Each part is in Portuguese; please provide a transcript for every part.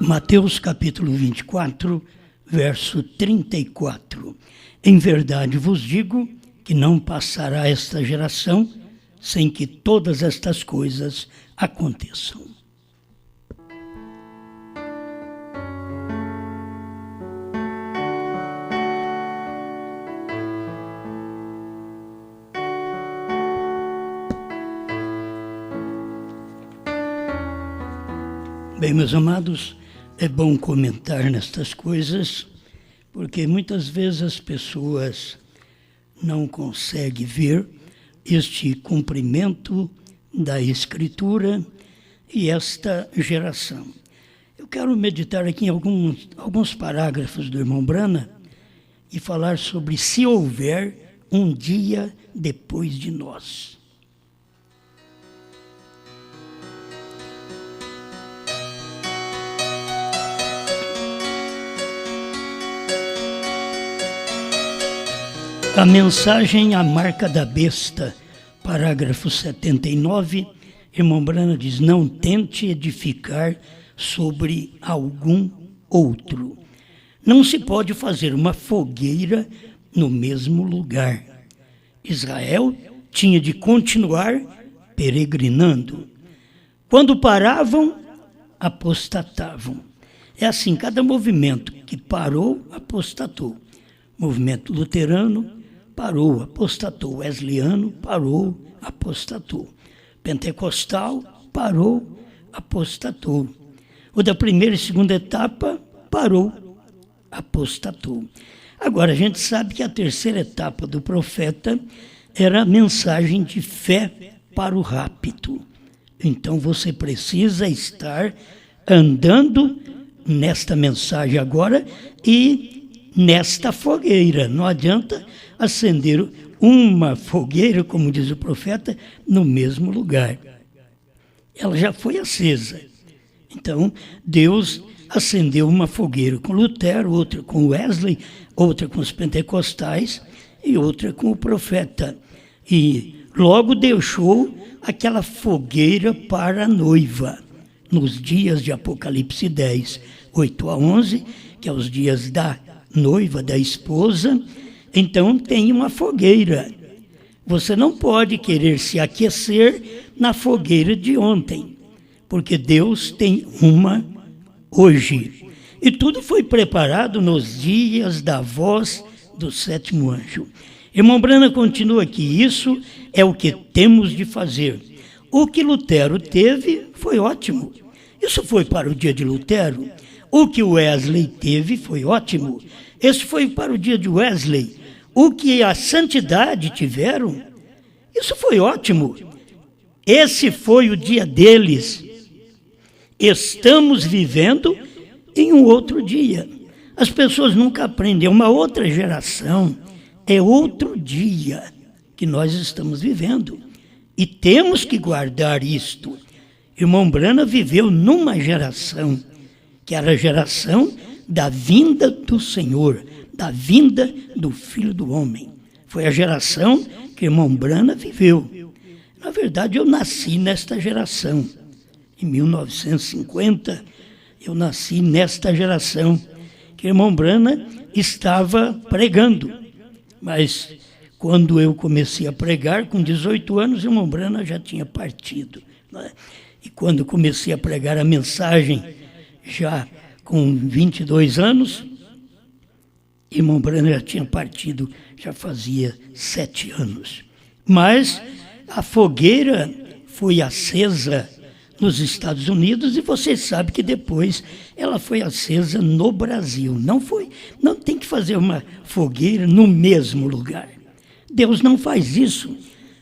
Mateus capítulo 24, verso 34. Em verdade vos digo que não passará esta geração sem que todas estas coisas aconteçam. Bem, meus amados, é bom comentar nestas coisas, porque muitas vezes as pessoas não conseguem ver este cumprimento da Escritura e esta geração. Eu quero meditar aqui em alguns parágrafos do irmão Brana e falar sobre se houver um dia depois de nós. A mensagem A Marca da Besta, parágrafo 79, irmão Brana diz: não tente edificar sobre algum outro. Não se pode fazer uma fogueira no mesmo lugar. Israel tinha de continuar peregrinando. Quando paravam, apostatavam. É assim, cada movimento que parou, apostatou. Movimento luterano, parou, apostatou. Wesleyano, parou, apostatou. Pentecostal, parou, apostatou. O da primeira e segunda etapa, parou, apostatou. Agora, a gente sabe que a terceira etapa do profeta era a mensagem de fé para o rapto. Então, você precisa estar andando nesta mensagem agora e nesta fogueira. Não adianta acender uma fogueira, como diz o profeta, no mesmo lugar. Ela já foi acesa. Então, Deus acendeu uma fogueira com Lutero, outra com Wesley, outra com os pentecostais e outra com o profeta. E logo deixou aquela fogueira para a noiva, nos dias de Apocalipse 10, 8 a 11, que é os dias da noiva, da esposa. Então tem uma fogueira. Você não pode querer se aquecer na fogueira de ontem, porque Deus tem uma hoje. E tudo foi preparado nos dias da voz do sétimo anjo. Irmão Brana continua que isso é o que temos de fazer. O que Lutero teve foi ótimo. Isso foi para o dia de Lutero. O que Wesley teve foi ótimo. Esse foi para o dia de Wesley. O que a santidade tiveram, isso foi ótimo. Esse foi o dia deles. Estamos vivendo em um outro dia. As pessoas nunca aprendem. Uma outra geração, é outro dia que nós estamos vivendo. E temos que guardar isto. Irmão Brana viveu numa geração, que era a geração da vinda do Senhor, da vinda do Filho do Homem. Foi a geração que irmão Brana viveu. Na verdade, eu nasci nesta geração. Em 1950, eu nasci nesta geração que irmão Brana estava pregando. Mas quando eu comecei a pregar, com 18 anos, irmão Brana já tinha partido, né? E quando comecei a pregar a mensagem, já com 22 anos, irmão Brana já tinha partido, já fazia 7 anos. Mas a fogueira foi acesa nos Estados Unidos e você sabe que depois ela foi acesa no Brasil. Não tem que fazer uma fogueira no mesmo lugar. Deus não faz isso.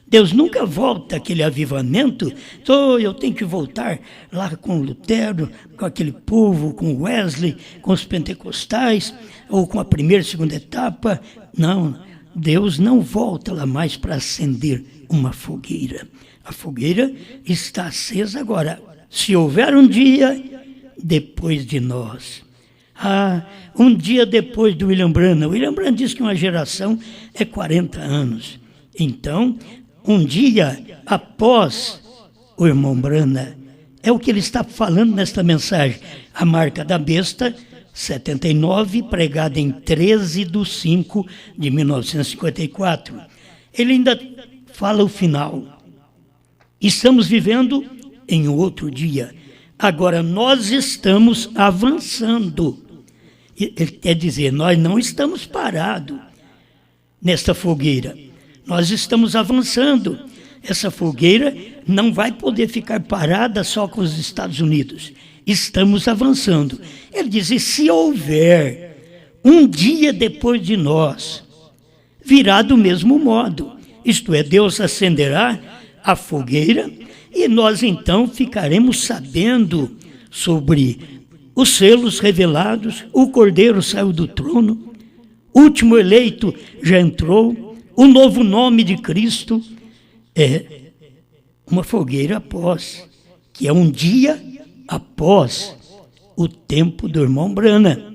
Deus nunca volta aquele avivamento. Eu tenho que voltar lá com Lutero, com aquele povo, com Wesley, com os pentecostais, ou com a primeira e segunda etapa. Não, Deus não volta lá mais para acender uma fogueira. A fogueira está acesa agora. Se houver um dia depois de nós. Um dia depois do William Branham. O William Branham diz que uma geração é 40 anos. Então, um dia após o irmão Brana, é o que ele está falando nesta mensagem. A Marca da Besta, 79, pregada em 13/5/1954. Ele ainda fala o final. Estamos vivendo em outro dia. Agora nós estamos avançando. Ele quer dizer, nós não estamos parados nesta fogueira. Nós estamos avançando. Essa fogueira não vai poder ficar parada só com os Estados Unidos. Estamos avançando. Ele diz, e se houver um dia depois de nós, virá do mesmo modo. Isto é, Deus acenderá a fogueira e nós então ficaremos sabendo sobre os selos revelados, o Cordeiro saiu do trono, o último eleito já entrou, o novo nome de Cristo é uma fogueira após, que é um dia após o tempo do irmão Brana.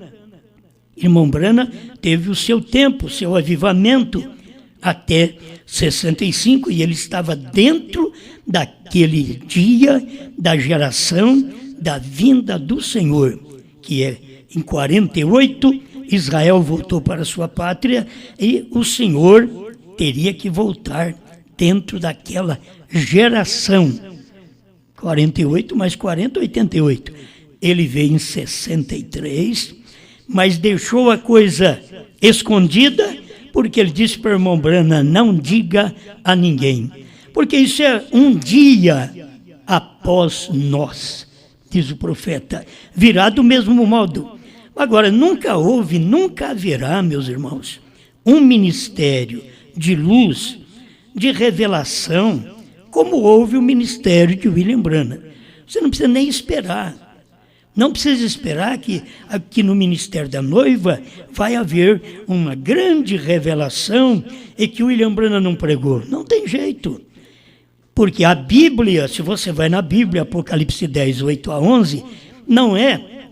Irmão Brana teve o seu tempo, o seu avivamento, até 65, e ele estava dentro daquele dia da geração da vinda do Senhor, que é em 48, Israel voltou para sua pátria e o Senhor teria que voltar dentro daquela geração. 48 mais 40, 88. Ele veio em 63, mas deixou a coisa escondida, porque ele disse para o irmão Brana, não diga a ninguém, porque isso é um dia após nós, diz o profeta, virá do mesmo modo. Agora, nunca houve, nunca haverá, meus irmãos, um ministério de luz, de revelação, como houve o ministério de William Branham. Você não precisa nem esperar. Não precisa esperar que aqui no Ministério da Noiva vai haver uma grande revelação e que William Branham não pregou. Não tem jeito. Porque a Bíblia, se você vai na Bíblia, Apocalipse 10, 8-11, não é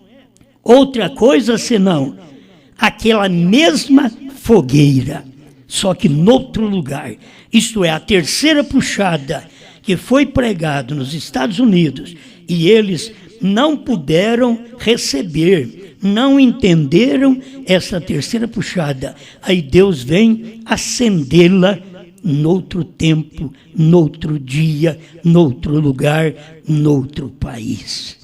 outra coisa senão aquela mesma fogueira, só que noutro lugar. Isto é, a terceira puxada que foi pregado nos Estados Unidos e eles não puderam receber, não entenderam essa terceira puxada. Aí Deus vem acendê-la noutro tempo, noutro dia, noutro lugar, noutro país.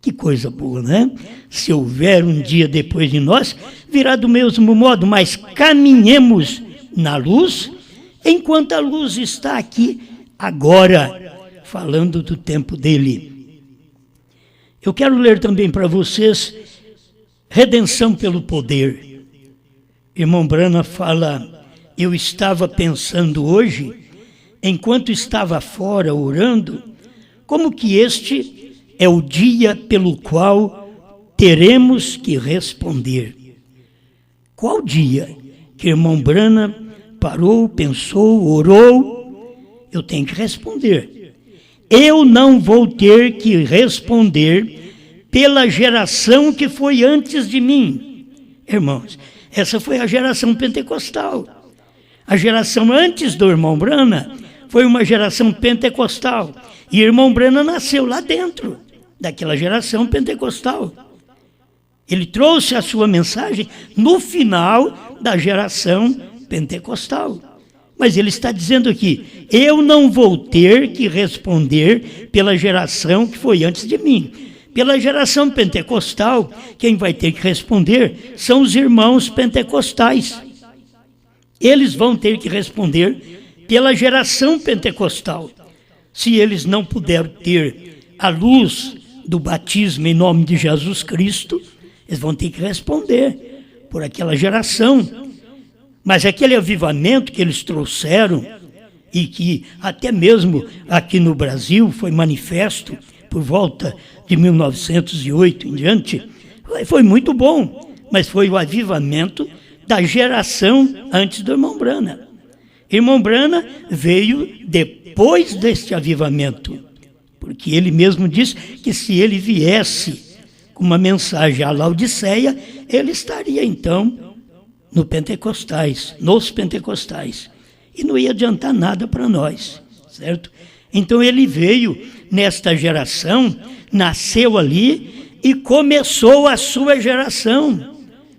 Que coisa boa, né? Se houver um dia depois de nós, virá do mesmo modo, mas caminhemos na luz, enquanto a luz está aqui agora, falando do tempo dele. Eu quero ler também para vocês Redenção pelo Poder. Irmão Branham fala, eu estava pensando hoje, enquanto estava fora orando, como que este é o dia pelo qual teremos que responder. Qual dia que irmão Branham parou, pensou, orou? Eu tenho que responder. Eu não vou ter que responder pela geração que foi antes de mim. Irmãos, essa foi a geração pentecostal. A geração antes do irmão Branham foi uma geração pentecostal. E irmão Branham nasceu lá dentro daquela geração pentecostal. Ele trouxe a sua mensagem no final da geração pentecostal. Mas ele está dizendo aqui, eu não vou ter que responder pela geração que foi antes de mim. Pela geração pentecostal, quem vai ter que responder são os irmãos pentecostais. Eles vão ter que responder pela geração pentecostal. Se eles não puderam ter a luz do batismo em nome de Jesus Cristo, eles vão ter que responder por aquela geração. Mas aquele avivamento que eles trouxeram, e que até mesmo aqui no Brasil foi manifesto por volta de 1908 em diante, foi muito bom, mas foi o avivamento da geração antes do irmão Branham. Irmão Branham veio depois deste avivamento, porque ele mesmo disse que se ele viesse com uma mensagem à Laodiceia, ele estaria então nos pentecostais, e não ia adiantar nada para nós, certo? Então ele veio nesta geração, nasceu ali, e começou a sua geração.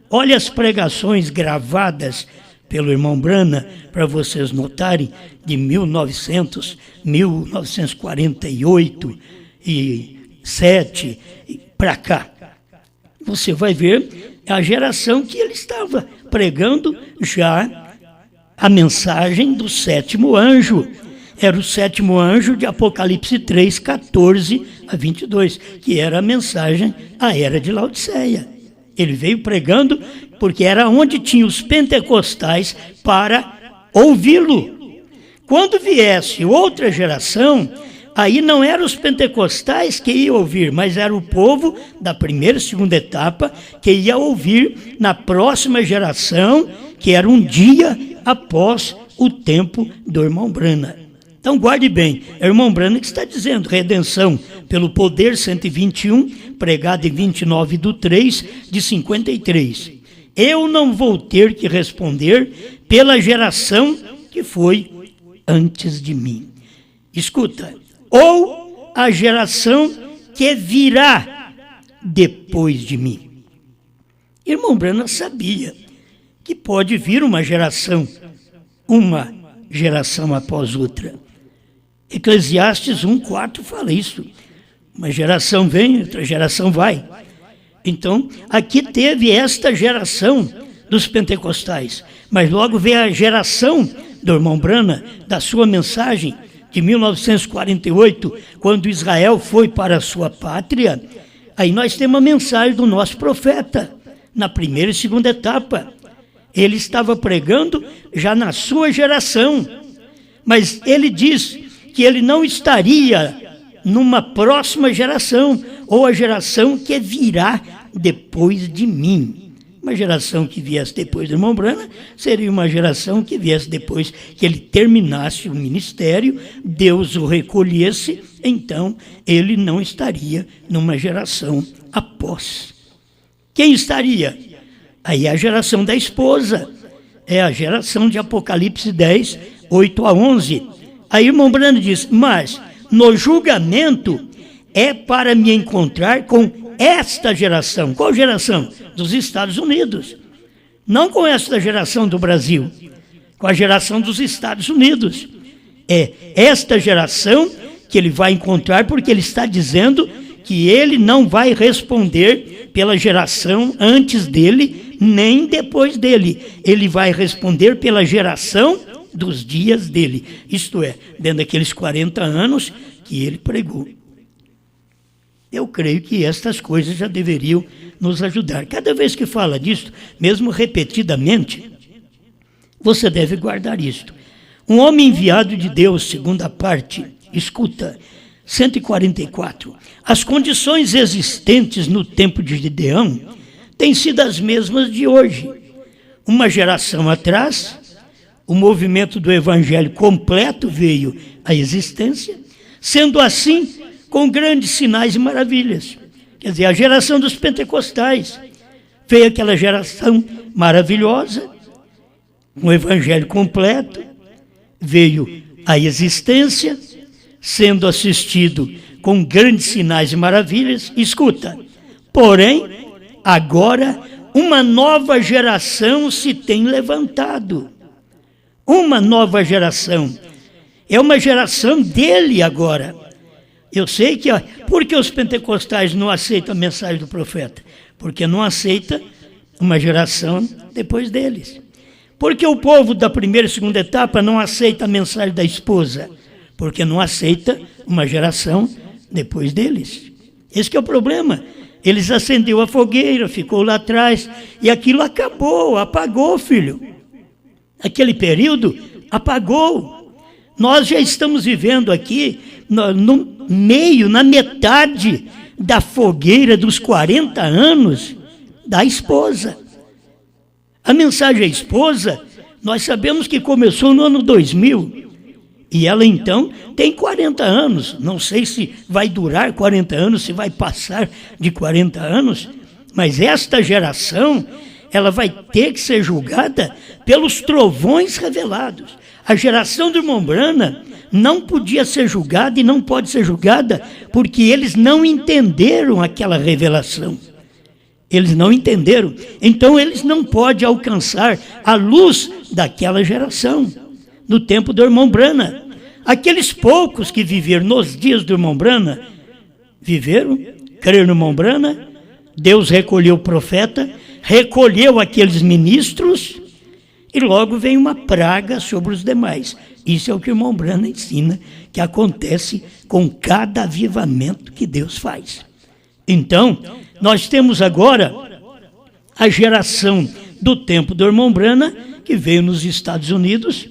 Olha as pregações gravadas pelo irmão Brana, para vocês notarem, de 1948 e 7 para cá. Você vai ver a geração que ele estava pregando já a mensagem do sétimo anjo. Era o sétimo anjo de Apocalipse 3, 14 a 22, que era a mensagem à era de Laodiceia. Ele veio pregando porque era onde tinha os pentecostais para ouvi-lo. Quando viesse outra geração, aí não eram os pentecostais que iam ouvir, mas era o povo da primeira e segunda etapa que ia ouvir na próxima geração, que era um dia após o tempo do irmão Brana. Então guarde bem, é o irmão Brana que está dizendo, redenção pelo poder 121, pregado em 29/3 de 53. Eu não vou ter que responder pela geração que foi antes de mim. Escuta, ou a geração que virá depois de mim. Irmão Brana sabia que pode vir uma geração após outra. Eclesiastes 1:4 fala isso. Uma geração vem, outra geração vai. Então, aqui teve esta geração dos pentecostais, mas logo veio a geração do irmão Brana, da sua mensagem de 1948, quando Israel foi para a sua pátria. Aí nós temos a mensagem do nosso profeta, na primeira e segunda etapa. Ele estava pregando já na sua geração, mas ele diz que ele não estaria numa próxima geração, ou a geração que virá depois de mim. Uma geração que viesse depois do irmão Brana seria uma geração que viesse depois que ele terminasse o ministério, Deus o recolhesse, então ele não estaria numa geração após. Quem estaria? Aí é a geração da esposa, é a geração de Apocalipse 10, 8 a 11. Aí o irmão Brana diz, mas no julgamento é para me encontrar com esta geração. Qual geração? Dos Estados Unidos. Não com esta geração do Brasil, com a geração dos Estados Unidos. É esta geração que ele vai encontrar, porque ele está dizendo que ele não vai responder pela geração antes dele, nem depois dele. Ele vai responder pela geração dos dias dele. Isto é, dentro daqueles 40 anos que ele pregou. Eu creio que estas coisas já deveriam nos ajudar. Cada vez que fala disso, mesmo repetidamente, você deve guardar isto. Um homem enviado de Deus, segunda parte, escuta, 144. As condições existentes no tempo de Gideão têm sido as mesmas de hoje. Uma geração atrás, o movimento do evangelho completo veio à existência, sendo assim, com grandes sinais e maravilhas. Quer dizer, a geração dos pentecostais veio aquela geração maravilhosa, um evangelho completo, veio à existência, sendo assistido com grandes sinais e maravilhas. Escuta, porém, agora uma nova geração se tem levantado. Uma nova geração. É uma geração dele agora. Eu sei que, por que os pentecostais não aceitam a mensagem do profeta? Porque não aceita uma geração depois deles. Porque o povo da primeira e segunda etapa não aceita a mensagem da esposa? Porque não aceita uma geração depois deles. Esse que é o problema. Eles acenderam a fogueira, ficou lá atrás, e aquilo acabou, apagou, filho. Aquele período apagou. Nós já estamos vivendo aqui no meio, na metade da fogueira dos 40 anos da esposa. A mensagem à esposa, nós sabemos que começou no ano 2000. E ela então tem 40 anos. Não sei se vai durar 40 anos, se vai passar de 40 anos. Mas esta geração ela vai ter que ser julgada pelos trovões revelados. A geração do irmão Brana não podia ser julgada e não pode ser julgada porque eles não entenderam aquela revelação. Eles não entenderam. Então eles não podem alcançar a luz daquela geração, no tempo do irmão Brana. Aqueles poucos que viveram nos dias do irmão Brana, viveram, creram no irmão Brana, Deus recolheu o profeta, recolheu aqueles ministros e logo vem uma praga sobre os demais. Isso é o que o irmão Brana ensina, que acontece com cada avivamento que Deus faz. Então, nós temos agora a geração do tempo do irmão Brana, que veio nos Estados Unidos,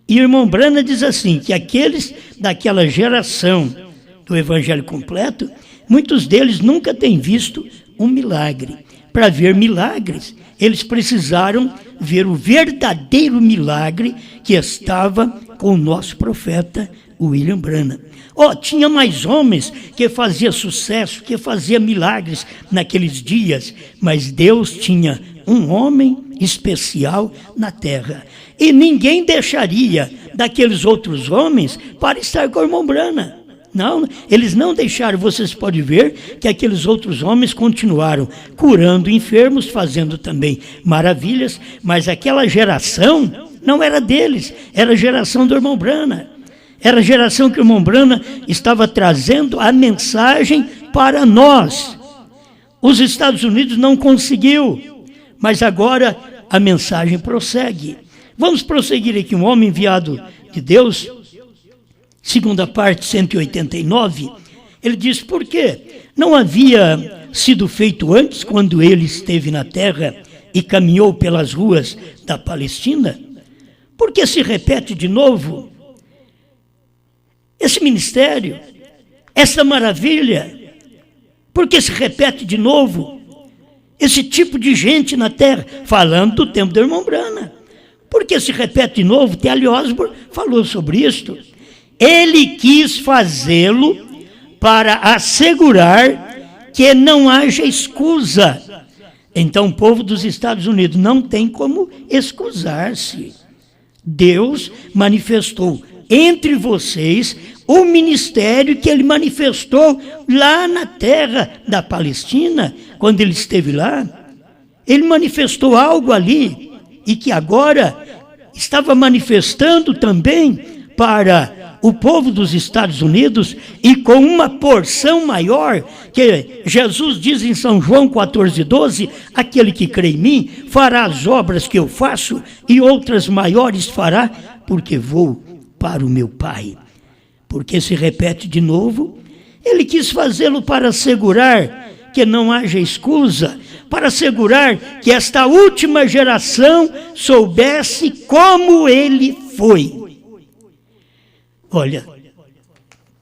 e o irmão Brana diz assim, que aqueles daquela geração do Evangelho completo, muitos deles nunca têm visto um milagre. Para ver milagres, eles precisaram ver o verdadeiro milagre que estava com o nosso profeta William Branham. Tinha mais homens que faziam sucesso, que faziam milagres naqueles dias, mas Deus tinha um homem especial na terra. E ninguém deixaria daqueles outros homens para estar com o irmão Branham. Não, eles não deixaram. Vocês podem ver que aqueles outros homens continuaram curando enfermos, fazendo também maravilhas, mas aquela geração não era deles, era a geração do irmão Branham. Era a geração que o irmão Branham estava trazendo a mensagem para nós. Os Estados Unidos não conseguiu, mas agora a mensagem prossegue. Vamos prosseguir aqui. Um homem enviado de Deus, segunda parte, 189, ele diz: por quê? Não havia sido feito antes, quando ele esteve na terra e caminhou pelas ruas da Palestina? Por que se repete de novo esse ministério, essa maravilha? Por que se repete de novo esse tipo de gente na terra? Falando do tempo do irmão Branham. Por que se repete de novo? T.L. Osborne falou sobre isto. Ele quis fazê-lo para assegurar que não haja escusa. Então o povo dos Estados Unidos não tem como excusar-se. Deus manifestou entre vocês o ministério que ele manifestou lá na terra da Palestina, quando ele esteve lá. Ele manifestou algo ali e que agora estava manifestando também para o povo dos Estados Unidos, e com uma porção maior, que Jesus diz em São João 14:12, aquele que crê em mim fará as obras que eu faço e outras maiores fará, porque vou para o meu Pai. Porque se repete de novo, ele quis fazê-lo para assegurar que não haja escusa, para assegurar que esta última geração soubesse como ele foi. Olha,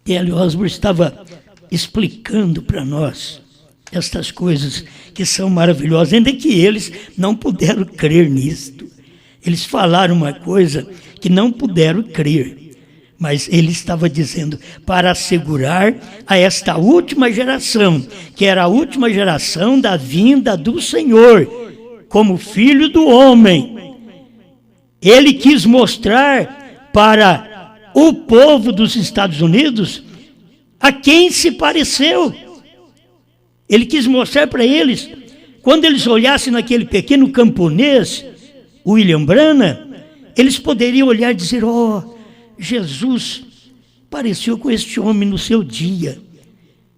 T.L. Osborne estava explicando para nós estas coisas que são maravilhosas, ainda que eles não puderam crer nisto. Eles falaram uma coisa que não puderam crer, mas ele estava dizendo para assegurar a esta última geração, que era a última geração da vinda do Senhor, como Filho do Homem. Ele quis mostrar para o povo dos Estados Unidos a quem se pareceu. Ele quis mostrar para eles, quando eles olhassem naquele pequeno camponês, William Branham, eles poderiam olhar e dizer: Jesus pareceu com este homem no seu dia,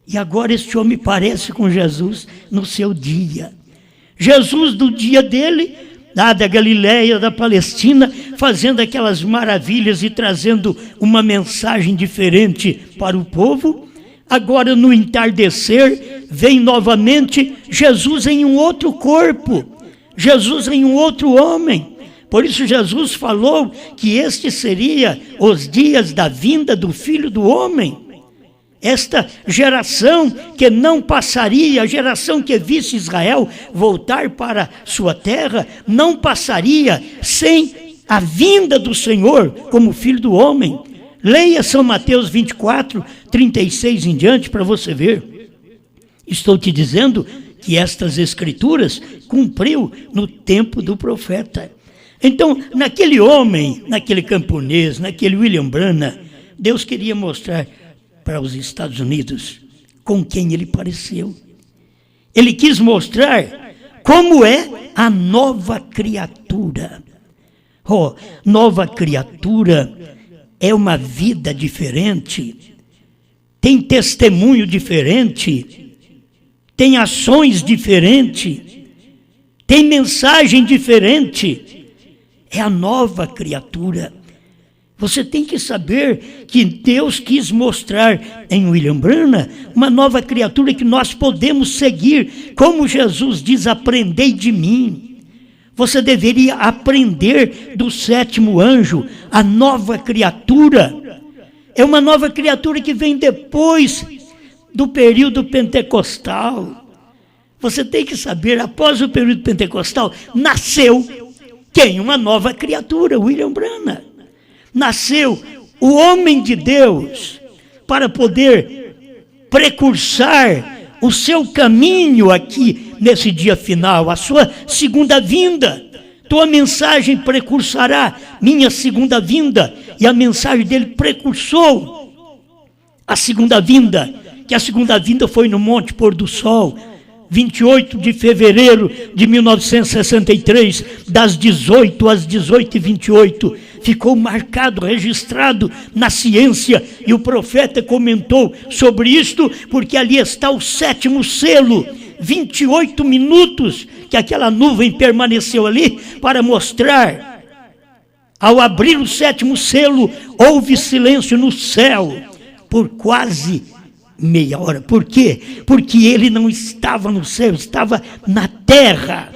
e agora este homem parece com Jesus no seu dia. Jesus do dia dele, lá da Galileia, da Palestina, fazendo aquelas maravilhas e trazendo uma mensagem diferente para o povo. Agora, no entardecer, vem novamente Jesus em um outro corpo, Jesus em um outro homem. Por isso Jesus falou que este seria os dias da vinda do Filho do Homem. Esta geração que não passaria, a geração que visse Israel voltar para sua terra, não passaria sem a vinda do Senhor como Filho do Homem. Leia São Mateus 24, 36 em diante para você ver. Estou te dizendo que estas escrituras cumpriu no tempo do profeta. Então, naquele homem, naquele camponês, naquele William Branham, Deus queria mostrar para os Estados Unidos com quem ele pareceu. Ele quis mostrar como é a nova criatura. Nova criatura é uma vida diferente, tem testemunho diferente, tem ações diferentes, tem mensagem diferente. É a nova criatura. Você tem que saber que Deus quis mostrar em William Branham uma nova criatura que nós podemos seguir. Como Jesus diz, aprendei de mim. Você deveria aprender do sétimo anjo, a nova criatura. É uma nova criatura que vem depois do período pentecostal. Você tem que saber, após o período pentecostal, nasceu quem? Uma nova criatura, William Branham. Nasceu o homem de Deus para poder precursar o seu caminho aqui nesse dia final, a sua segunda vinda. Tua mensagem precursará minha segunda vinda, e a mensagem dele precursou a segunda vinda, que a segunda vinda foi no Monte Pôr do Sol, 28 de fevereiro de 1963, das 18 às 18h28, ficou marcado, registrado na ciência, e o profeta comentou sobre isto, porque ali está o sétimo selo, 28 minutos que aquela nuvem permaneceu ali para mostrar. Ao abrir o sétimo selo, houve silêncio no céu por quase meia hora. Por quê? Porque ele não estava no céu, estava na terra.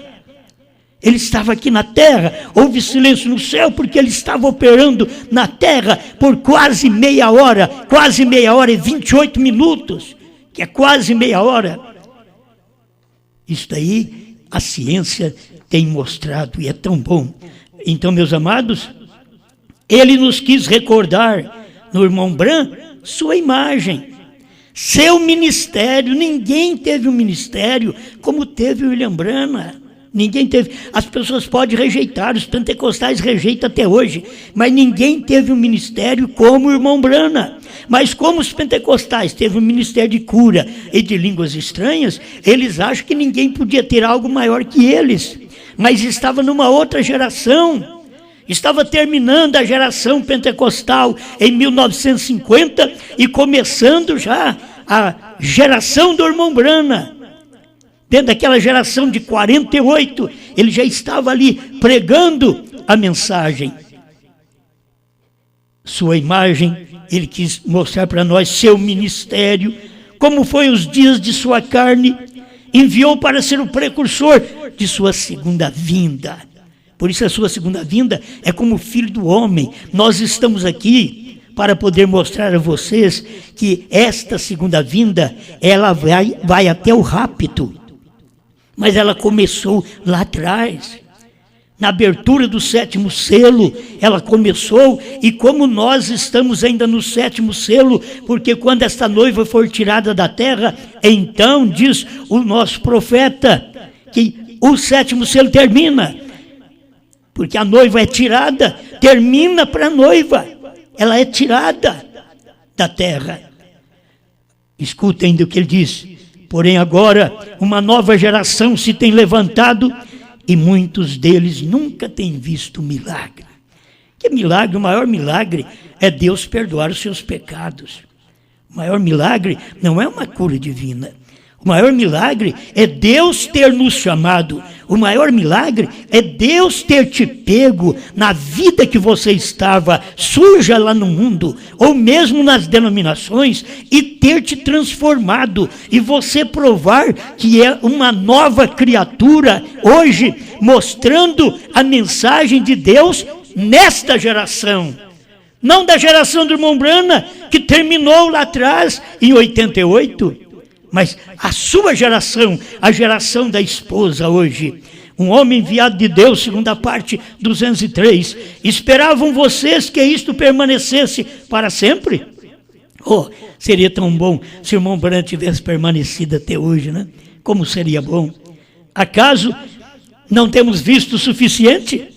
Ele estava aqui na terra. Houve silêncio no céu porque ele estava operando na terra por quase meia hora e 28 minutos, que é quase meia hora. Isso daí a ciência tem mostrado e é tão bom. Então, meus amados, ele nos quis recordar no irmão Branham sua imagem, seu ministério. Ninguém teve um ministério como teve o William Branham. Ninguém teve. As pessoas podem rejeitar, os pentecostais rejeitam até hoje, mas ninguém teve um ministério como o irmão Branham. Mas como os pentecostais teve um ministério de cura e de línguas estranhas, eles acham que ninguém podia ter algo maior que eles. Mas estava numa outra geração. Estava terminando a geração pentecostal em 1950 e começando já a geração do irmão Branham. Dentro daquela geração de 48, ele já estava ali pregando a mensagem. Sua imagem, ele quis mostrar para nós seu ministério, como foi os dias de sua carne, enviou para ser o precursor de sua segunda vinda. Por isso a sua segunda vinda é como filho do homem. Nós estamos aqui para poder mostrar a vocês que esta segunda vinda, ela vai até o rapto. Mas ela começou lá atrás, na abertura do sétimo selo, ela começou, e como nós estamos ainda no sétimo selo, porque quando esta noiva for tirada da terra, então diz o nosso profeta, que o sétimo selo termina, porque a noiva é tirada, termina para a noiva, ela é tirada da terra. Escuta ainda o que ele diz. Porém agora uma nova geração se tem levantado e muitos deles nunca têm visto milagre. Que milagre? O maior milagre é Deus perdoar os seus pecados. O maior milagre não é uma cura divina. O maior milagre é Deus ter nos chamado. O maior milagre é Deus ter te pego na vida que você estava suja lá no mundo, ou mesmo nas denominações, e ter te transformado, e você provar que é uma nova criatura hoje, mostrando a mensagem de Deus nesta geração. Não da geração do irmão Branham, que terminou lá atrás, em 88, mas a sua geração, a geração da esposa hoje. Um homem enviado de Deus, segunda parte, 203. Esperavam vocês que isto permanecesse para sempre? Oh, seria tão bom se o irmão Branham tivesse permanecido até hoje, né? Como seria bom. Acaso não temos visto o suficiente?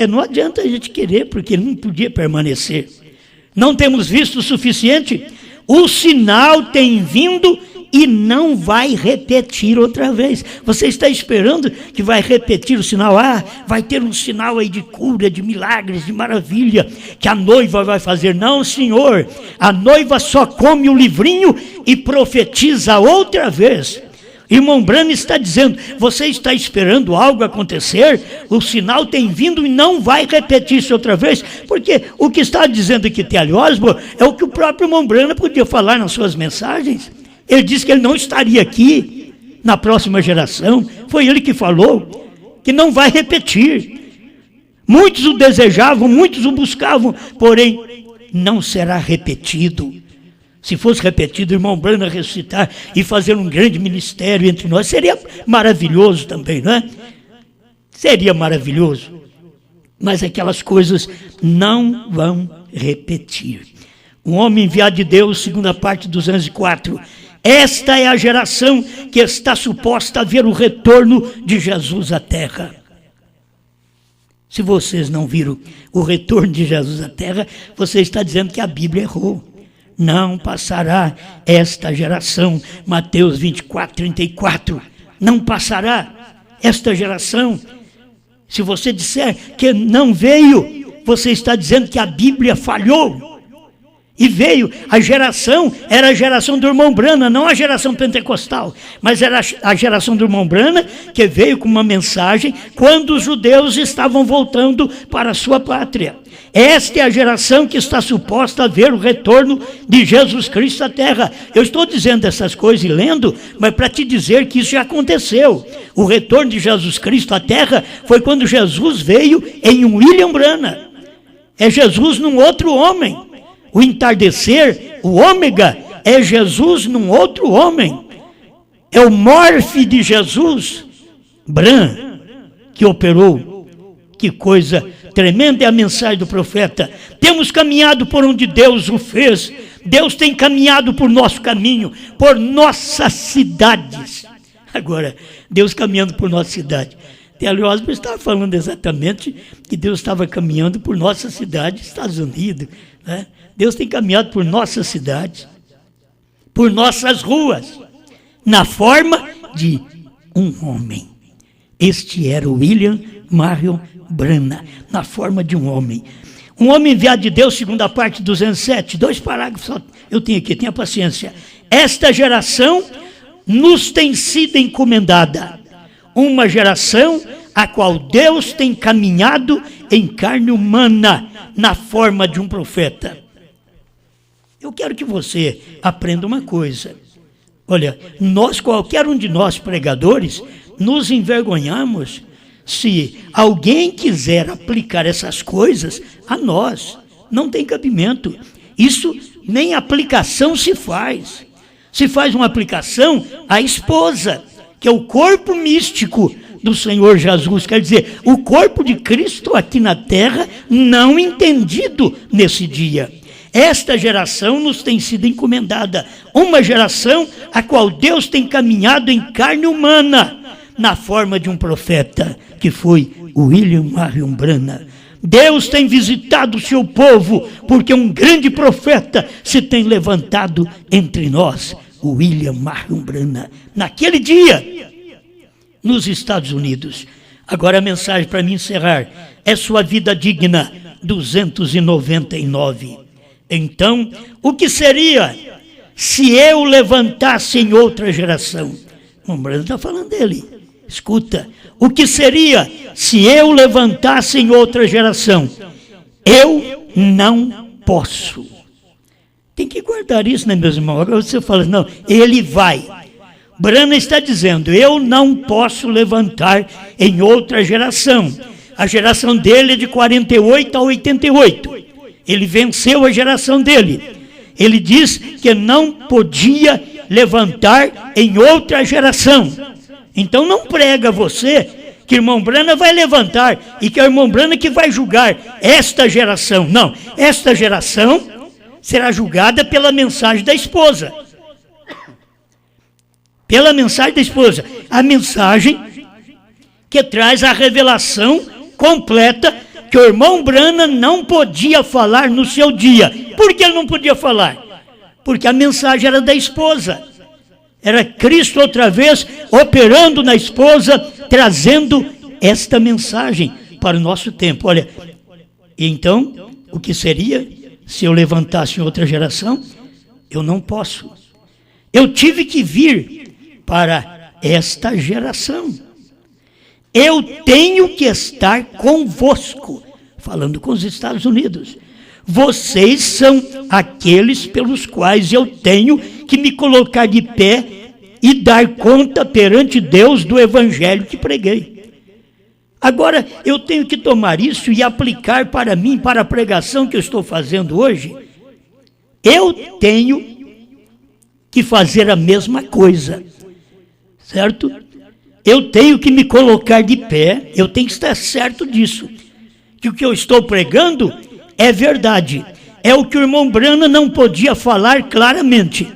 Não adianta a gente querer, porque ele não podia permanecer. Não temos visto o suficiente? O sinal tem vindo e não vai repetir outra vez. Você está esperando que vai repetir o sinal? Vai ter um sinal aí de cura, de milagres, de maravilha, que a noiva vai fazer. Não, senhor, a noiva só come o livrinho e profetiza outra vez. Irmão Branham está dizendo, você está esperando algo acontecer? O sinal tem vindo e não vai repetir-se outra vez, porque o que está dizendo aqui T.L. Osborne é o que o próprio irmão Branham podia falar nas suas mensagens. Ele disse que ele não estaria aqui na próxima geração. Foi ele que falou que não vai repetir. Muitos o desejavam, muitos o buscavam, porém não será repetido. Se fosse repetido, o irmão Branham ressuscitar e fazer um grande ministério entre nós, seria maravilhoso também, não é? Seria maravilhoso. Mas aquelas coisas não vão repetir. Um homem enviado de Deus, segunda parte, 204. Esta é a geração que está suposta a ver o retorno de Jesus à terra. Se vocês não viram o retorno de Jesus à terra, você está dizendo que a Bíblia errou. Não passará esta geração. Mateus 24, 34. Não passará esta geração. Se você disser que não veio, você está dizendo que a Bíblia falhou. E veio, a geração era a geração do irmão Branham, não a geração pentecostal, mas era a geração do irmão Branham que veio com uma mensagem quando os judeus estavam voltando para a sua pátria. Esta é a geração que está suposta a ver o retorno de Jesus Cristo à terra. Eu estou dizendo essas coisas e lendo, mas para te dizer que isso já aconteceu. O retorno de Jesus Cristo à terra foi quando Jesus veio em um William Branham. É Jesus num outro homem. O entardecer, o ômega, é Jesus num outro homem. É o morfe de Jesus, Branham, que operou. Que coisa tremenda é a mensagem do profeta. Temos caminhado por onde Deus o fez. Deus tem caminhado por nosso caminho, por nossas cidades. Agora, Deus caminhando por nossa cidade. T.L. Osborne estava falando exatamente que Deus estava caminhando por nossa cidade, Estados Unidos, né? Deus tem caminhado por nossas cidades, por nossas ruas, na forma de um homem. Este era o William Marion Branham, na forma de um homem. Um homem enviado de Deus, segunda parte, 207, 2 parágrafos, só eu tenho aqui, tenha paciência. Esta geração nos tem sido encomendada, uma geração a qual Deus tem caminhado em carne humana, na forma de um profeta. Eu quero que você aprenda uma coisa. Olha, qualquer um de nós pregadores, nos envergonhamos se alguém quiser aplicar essas coisas a nós. Não tem cabimento. Isso nem aplicação se faz. Se faz uma aplicação à esposa, que é o corpo místico do Senhor Jesus. Quer dizer, o corpo de Cristo aqui na terra, não entendido nesse dia. Esta geração nos tem sido encomendada, uma geração a qual Deus tem caminhado em carne humana, na forma de um profeta, que foi o William Marion Branham. Deus tem visitado o seu povo, porque um grande profeta se tem levantado entre nós, o William Marion Branham, naquele dia, nos Estados Unidos. Agora a mensagem para me encerrar, é sua vida digna, 299. Então, o que seria se eu levantasse em outra geração? O Branham está falando dele. Escuta, o que seria se eu levantasse em outra geração? Eu não posso. Tem que guardar isso, né, meus irmãos? Agora você fala, não, ele vai. Branham está dizendo, eu não posso levantar em outra geração. A geração dele é de 48 a 88. Ele venceu a geração dele. Ele diz que não podia levantar em outra geração. Então não prega você que o irmão Branham vai levantar e que é o irmão Branham que vai julgar esta geração. Não, esta geração será julgada pela mensagem da esposa. Pela mensagem da esposa. A mensagem que traz a revelação completa que o irmão Branham não podia falar no seu dia. Por que ele não podia falar? Porque a mensagem era da esposa. Era Cristo outra vez operando na esposa, trazendo esta mensagem para o nosso tempo. Olha, então, o que seria se eu levantasse em outra geração? Eu não posso. Eu tive que vir para esta geração. Eu tenho que estar convosco, falando com os Estados Unidos. Vocês são aqueles pelos quais eu tenho que me colocar de pé e dar conta perante Deus do evangelho que preguei. Agora, eu tenho que tomar isso e aplicar para mim, para a pregação que eu estou fazendo hoje. Eu tenho que fazer a mesma coisa, certo? Eu tenho que me colocar de pé, eu tenho que estar certo disso, que o que eu estou pregando é verdade, é o que o irmão Branham não podia falar claramente,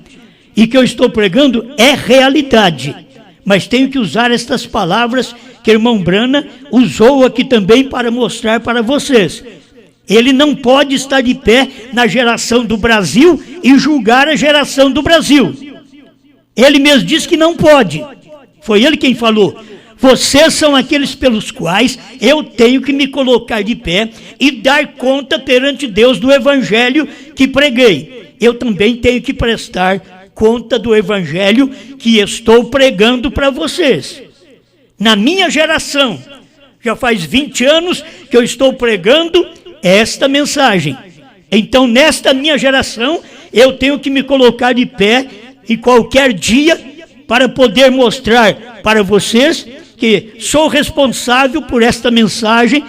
e que eu estou pregando é realidade, mas tenho que usar estas palavras que o irmão Branham usou aqui também para mostrar para vocês. Ele não pode estar de pé na geração do Brasil e julgar a geração do Brasil. Ele mesmo disse que não pode. Foi ele quem falou. Vocês são aqueles pelos quais eu tenho que me colocar de pé e dar conta perante Deus do evangelho que preguei. Eu também tenho que prestar conta do evangelho que estou pregando para vocês. Na minha geração, já faz 20 anos que eu estou pregando esta mensagem. Então, nesta minha geração, eu tenho que me colocar de pé em qualquer dia para poder mostrar para vocês que sou responsável por esta mensagem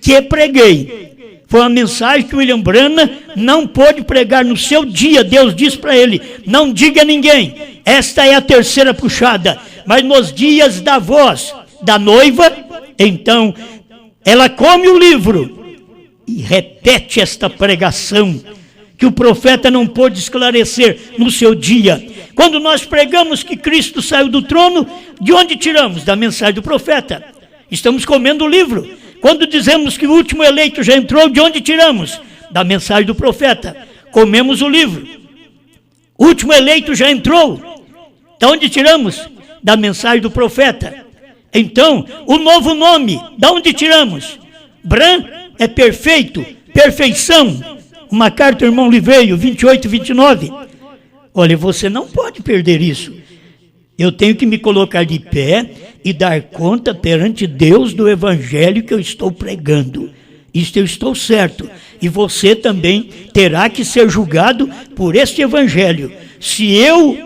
que preguei. Foi uma mensagem que William Branham não pôde pregar no seu dia. Deus disse para ele, não diga a ninguém, esta é a terceira puxada, mas nos dias da voz da noiva, então ela come o livro e repete esta pregação que o profeta não pôde esclarecer no seu dia. Quando nós pregamos que Cristo saiu do trono, de onde tiramos? Da mensagem do profeta. Estamos comendo o livro. Quando dizemos que o último eleito já entrou, de onde tiramos? Da mensagem do profeta. Comemos o livro. O último eleito já entrou. De onde tiramos? Da mensagem do profeta. Então, o novo nome, de onde tiramos? Bran é perfeito, perfeição. Uma carta do irmão Liveio, 28, 29. Olha, você não pode perder isso. Eu tenho que me colocar de pé e dar conta perante Deus do evangelho que eu estou pregando. Isto eu estou certo. E você também terá que ser julgado por este evangelho. Se eu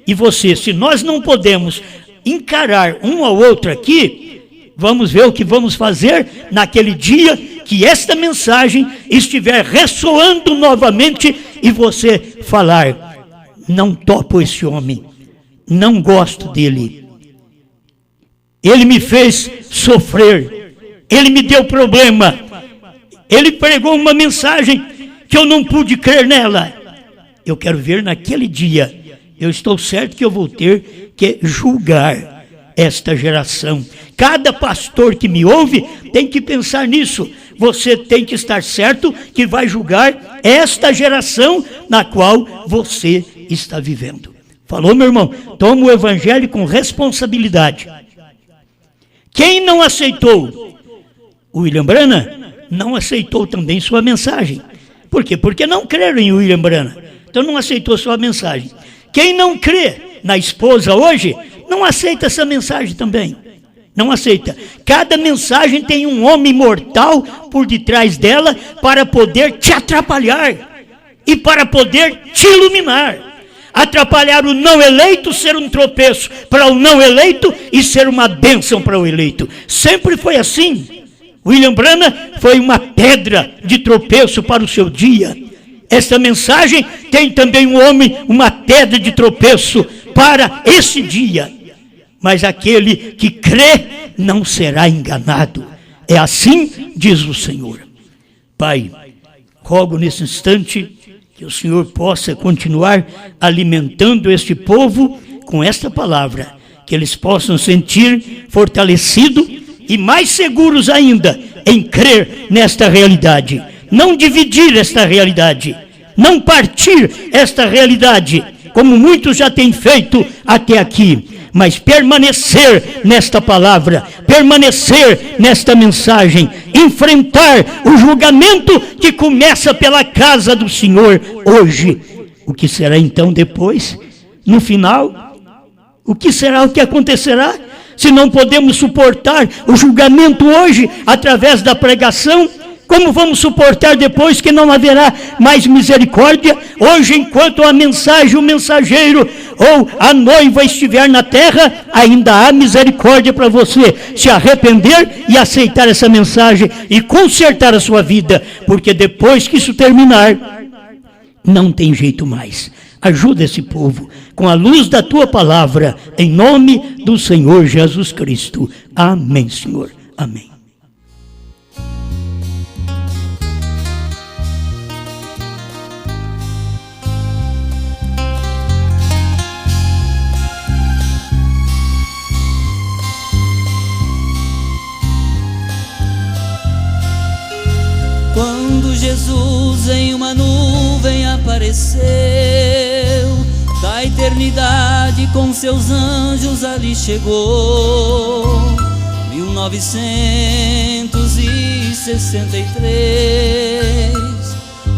e você, se nós não podemos encarar um ao outro aqui, vamos ver o que vamos fazer naquele dia que esta mensagem estiver ressoando novamente e você falar, não topo esse homem, não gosto dele, ele me fez sofrer, ele me deu problema, ele pregou uma mensagem que eu não pude crer nela. Eu quero ver naquele dia, eu estou certo que eu vou ter que julgar esta geração. Cada pastor que me ouve tem que pensar nisso. Você tem que estar certo que vai julgar esta geração na qual você está vivendo. Falou, meu irmão? Toma o evangelho com responsabilidade. Quem não aceitou o William Branham, não aceitou também sua mensagem. Por quê? Porque não creram em William Branham. Então não aceitou sua mensagem. Quem não crê na esposa hoje, não aceita essa mensagem também. Não aceita. Cada mensagem tem um homem mortal por detrás dela para poder te atrapalhar e para poder te iluminar. Atrapalhar o não eleito, ser um tropeço para o não eleito e ser uma bênção para o eleito. Sempre foi assim. William Branham foi uma pedra de tropeço para o seu dia. Esta mensagem tem também um homem, uma pedra de tropeço para esse dia. Mas aquele que crê não será enganado. É assim, diz o Senhor. Pai, rogo nesse instante que o Senhor possa continuar alimentando este povo com esta palavra, que eles possam sentir fortalecidos e mais seguros ainda em crer nesta realidade. Não dividir esta realidade, não partir esta realidade, como muitos já têm feito até aqui, mas permanecer nesta palavra, permanecer nesta mensagem, enfrentar o julgamento que começa pela casa do Senhor hoje. O que será então depois, no final? O que será, o que acontecerá? Se não podemos suportar o julgamento hoje através da pregação, como vamos suportar depois que não haverá mais misericórdia? Hoje, enquanto a mensagem, o mensageiro ou a noiva estiver na terra, ainda há misericórdia para você se arrepender e aceitar essa mensagem e consertar a sua vida, porque depois que isso terminar, não tem jeito mais. Ajuda esse povo com a luz da tua palavra, em nome do Senhor Jesus Cristo. Amém, Senhor. Amém. Quando Jesus em uma nuvem apareceu, da eternidade com seus anjos ali chegou. 1963,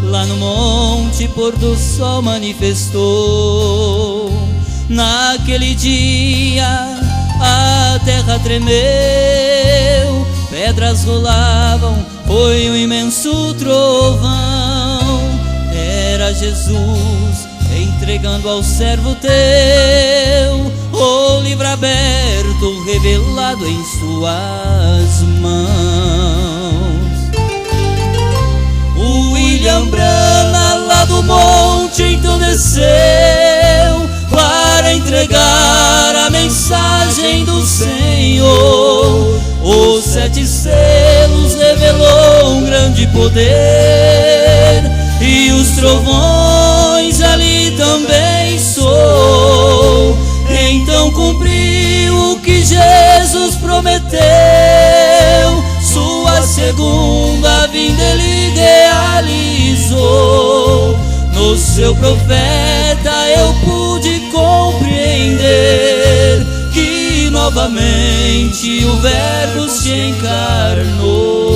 lá no monte pôr do sol manifestou. Naquele dia a terra tremeu, pedras rolavam, foi um imenso trovão. Era Jesus entregando ao servo teu o livro aberto, revelado em suas mãos. O William Branham lá do monte então desceu para entregar a mensagem do Senhor. Os 7 selos revelou um grande poder, e os trovões ali também soou. Então cumpriu o que Jesus prometeu, sua segunda vinda ele idealizou. No seu profeta eu pude compreender que novamente o Verbo se encarnou.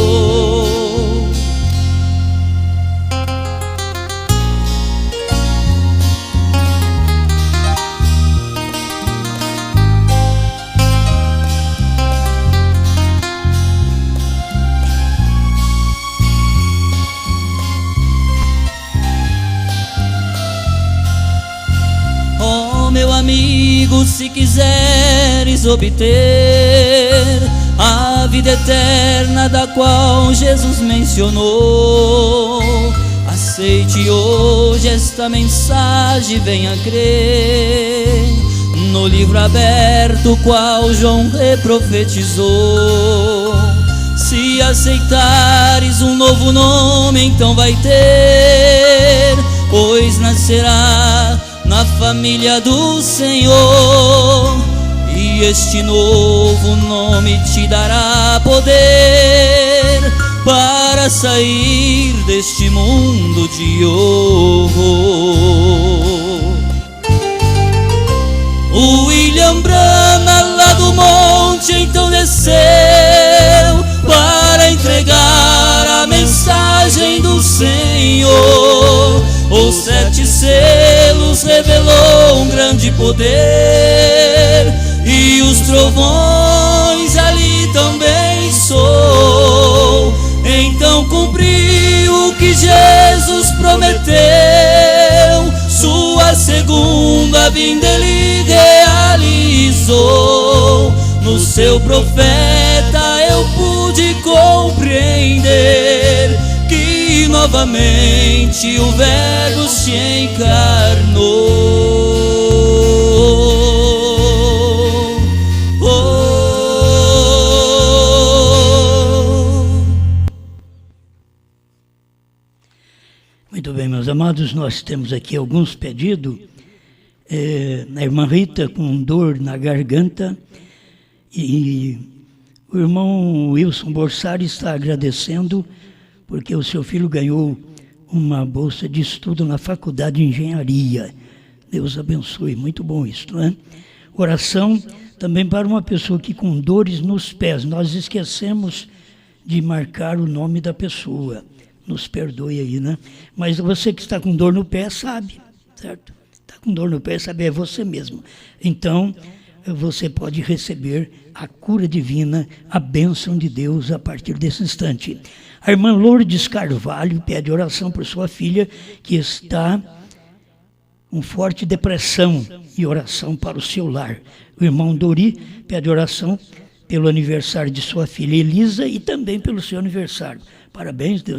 Meu amigo, se quiseres obter a vida eterna da qual Jesus mencionou, aceite hoje esta mensagem, venha crer no livro aberto qual João reprofetizou. Se aceitares um novo nome, então vai ter, pois nascerá na família do Senhor, e este novo nome te dará poder para sair deste mundo de horror. O William Branham lá do monte então desceu para entregar a mensagem do Senhor. Os 7 selos revelou um grande poder, e os trovões ali também soou. Então cumpriu o que Jesus prometeu, sua segunda vinda ele idealizou. No seu profeta eu pude compreender que novamente o Verbo se encarnou. Muito bem, meus amados, nós temos aqui alguns pedidos. a irmã Rita com dor na garganta, e o irmão Wilson Borsari está agradecendo porque o seu filho ganhou uma bolsa de estudo na Faculdade de Engenharia. Deus abençoe, muito bom isso, não é? Oração também para uma pessoa que com dores nos pés. Nós esquecemos de marcar o nome da pessoa. Nos perdoe aí, né? Mas você que está com dor no pé sabe, certo? Está com dor no pé, sabe, é você mesmo. Então, você pode receber a cura divina, a bênção de Deus a partir desse instante. A irmã Lourdes Carvalho pede oração por sua filha que está com forte depressão e oração para o seu lar. O irmão Dori pede oração pelo aniversário de sua filha Elisa e também pelo seu aniversário. Parabéns, Deus